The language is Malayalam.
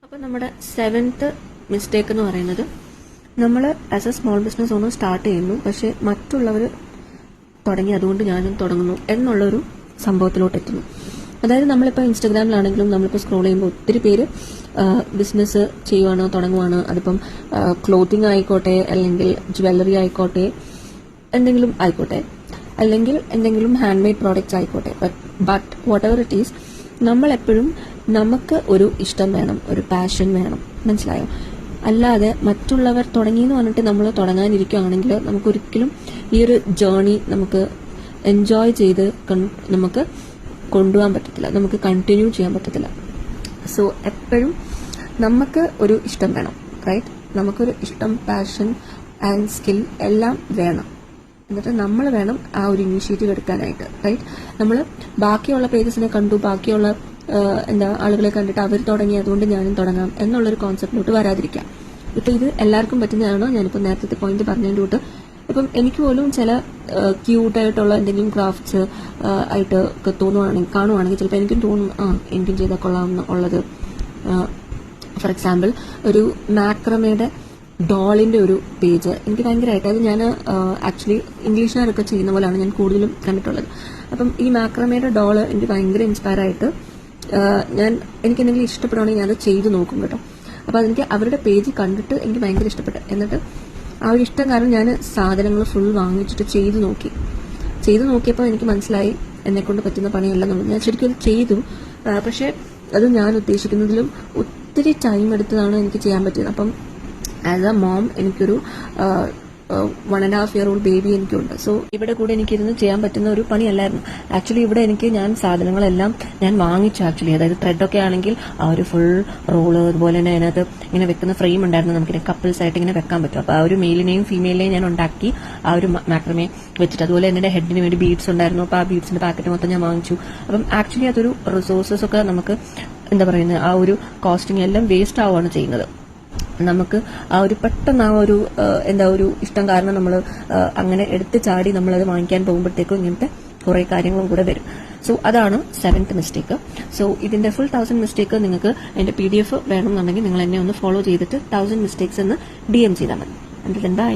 അപ്പോൾ നമ്മുടെ 7th മിസ്റ്റേക്ക് എന്ന് പറയുന്നത് നമ്മൾ as a small business owner start ചെയ്യുന്നു, പക്ഷെ മറ്റുള്ളവർ തുടങ്ങി അതുകൊണ്ട് ഞാനും തുടങ്ങുന്നു എന്നുള്ളൊരു സംഭവത്തിലോട്ട് എത്തുന്നു. അതായത് നമ്മളിപ്പോൾ ഇൻസ്റ്റഗ്രാമിലാണെങ്കിലും നമ്മളിപ്പോൾ സ്ക്രോൾ ചെയ്യുമ്പോൾ ഒത്തിരി പേര് ബിസിനസ് ചെയ്യുവാണ്, തുടങ്ങുവാണ്. അതിപ്പം ക്ലോത്തിങ് ആയിക്കോട്ടെ, അല്ലെങ്കിൽ ജ്വല്ലറി ആയിക്കോട്ടെ, എന്തെങ്കിലും ആയിക്കോട്ടെ, അല്ലെങ്കിൽ എന്തെങ്കിലും ഹാൻഡ് മെയ്ഡ് പ്രോഡക്റ്റ്സ് ആയിക്കോട്ടെ. But what ever it is, നമ്മളെപ്പോഴും നമുക്ക് ഒരു ഇഷ്ടം വേണം, ഒരു പാഷൻ വേണം. മനസ്സിലായോ? അല്ലാതെ മറ്റുള്ളവർ തുടങ്ങി എന്ന് പറഞ്ഞിട്ട് നമ്മൾ തുടങ്ങാനിരിക്കുകയാണെങ്കിൽ നമുക്കൊരിക്കലും ഈ ഒരു ജേർണി നമുക്ക് എൻജോയ് ചെയ്ത് നമുക്ക് കൊണ്ടുപോകാൻ പറ്റത്തില്ല, നമുക്ക് കണ്ടിന്യൂ ചെയ്യാൻ പറ്റത്തില്ല. സോ എപ്പോഴും നമുക്ക് ഒരു ഇഷ്ടം വേണം, റൈറ്റ്? നമുക്കൊരു ഇഷ്ടം, പാഷൻ ആൻഡ് സ്കിൽ എല്ലാം വേണം. എന്നിട്ട് നമ്മൾ വേണം ആ ഒരു ഇനീഷ്യേറ്റീവ് എടുക്കാനായിട്ട്, റൈറ്റ്? നമ്മൾ ബാക്കിയുള്ള പേജസിനെ കണ്ടു, ബാക്കിയുള്ള ആളുകളെ കണ്ടിട്ട് അവർ തുടങ്ങി അതുകൊണ്ട് ഞാനും തുടങ്ങാം എന്നുള്ളൊരു കോൺസെപ്റ്റിലോട്ട് വരാതിരിക്കാം. ഇപ്പൊ ഇത് എല്ലാവർക്കും പറ്റുന്നതാണ്. ഞാനിപ്പോൾ നേരത്തെ പോയിന്റ് പറഞ്ഞതിൻ്റെ കൂട്ട് ഇപ്പം എനിക്ക് പോലും ചില ക്യൂട്ടായിട്ടുള്ള എന്തെങ്കിലും ക്രാഫ്റ്റ്സ് ആയിട്ട് ഒക്കെ കാണുവാണെങ്കിൽ ചിലപ്പോൾ എനിക്കും തോന്നും എനിക്കും ചെയ്താൽ കൊള്ളാമെന്ന് ഉള്ളത്. ഫോർ എക്സാമ്പിൾ, ഒരു മാക്രമയുടെ ഡോളിന്റെ ഒരു പേജ് എനിക്ക് ഭയങ്കരമായിട്ട്, അത് ഞാൻ ആക്ച്വലി ഇംഗ്ലീഷുകാരൊക്കെ ചെയ്യുന്ന പോലെയാണ് ഞാൻ കൂടുതലും കണ്ടിട്ടുള്ളത്. അപ്പം ഈ മാക്രമയുടെ ഡോള് എനിക്ക് ഭയങ്കര ഇൻസ്പയർ ആയിട്ട് എനിക്ക് എന്തെങ്കിലും ഇഷ്ടപ്പെടുവാണെങ്കിൽ ഞാൻ അത് ചെയ്തു നോക്കും കേട്ടോ. അപ്പോൾ അതെനിക്ക് അവരുടെ പേജ് കണ്ടിട്ട് എനിക്ക് ഭയങ്കര ഇഷ്ടപ്പെട്ടു. എന്നിട്ട് ആ ഒരു ഇഷ്ടം കാരണം ഞാൻ സാധനങ്ങൾ ഫുൾ വാങ്ങിച്ചിട്ട് ചെയ്തു നോക്കിയപ്പോൾ എനിക്ക് മനസ്സിലായി എന്നെക്കൊണ്ട് പറ്റുന്ന പണിയല്ല എന്നുള്ളത്. ഞാൻ ശരിക്കും അത് ചെയ്തു, പക്ഷെ അത് ഞാൻ ഉദ്ദേശിക്കുന്നതിലും ഒത്തിരി ടൈം എടുത്തതാണ് എനിക്ക് ചെയ്യാൻ പറ്റിയത്. അപ്പം ആസ് എ മോം എനിക്കൊരു 1.5 year old ബേബി എനിക്കുണ്ട്. സോ ഇവിടെ കൂടെ എനിക്കിരുന്ന് ചെയ്യാൻ പറ്റുന്ന ഒരു പണിയല്ലായിരുന്നു. ആക്ച്വലി ഇവിടെ ഞാൻ സാധനങ്ങളെല്ലാം ഞാൻ വാങ്ങിച്ചു. ആക്ച്വലി അതായത് ത്രെഡൊക്കെ ആണെങ്കിൽ ആ ഒരു ഫുൾ റോള്, അതുപോലെ തന്നെ അതിനകത്ത് ഇങ്ങനെ വെക്കുന്ന ഫ്രെയിം ഉണ്ടായിരുന്നു, നമുക്ക് കപ്പിൾസ് ആയിട്ട് ഇങ്ങനെ വെക്കാൻ പറ്റും. അപ്പോൾ ആ ഒരു മെയിലിനെയും ഫീമെയിലിനെയും ഞാൻ ഉണ്ടാക്കി ആ ഒരു മാക്രമേ വെച്ചിട്ട്. അതുപോലെ എന്റെ ഹെഡിന് വേണ്ടി ബീഡ്സ് ഉണ്ടായിരുന്നു, അപ്പോൾ ആ ബീഡ്സിന്റെ പാക്കറ്റ് മൊത്തം ഞാൻ വാങ്ങിച്ചു. അപ്പം ആക്ച്വലി അതൊരു റിസോഴ്സസ് ഒക്കെ നമുക്ക് ആ ഒരു കോസ്റ്റിംഗ് എല്ലാം വേസ്റ്റ് ആവുകയാണ് ചെയ്യുന്നത്. നമുക്ക് ആ ഒരു പെട്ടെന്ന് ആ ഒരു ഒരു ഇഷ്ടം കാരണം നമ്മൾ അങ്ങനെ എടുത്ത് ചാടി നമ്മളത് വാങ്ങിക്കാൻ പോകുമ്പോഴത്തേക്കും ഇങ്ങനത്തെ കുറെ കാര്യങ്ങളും കൂടെ വരും. സോ അതാണ് 7th മിസ്റ്റേക്ക്. സോ ഇതിന്റെ ഫുൾ 1000 മിസ്റ്റേക്ക് നിങ്ങൾക്ക് എന്റെ PDF വേണമെന്നുണ്ടെങ്കിൽ നിങ്ങൾ എന്നെ ഒന്ന് ഫോളോ ചെയ്തിട്ട് 1000 മിസ്റ്റേക്സ് എന്ന് DM ചെയ്താൽ മതി. ബൈ.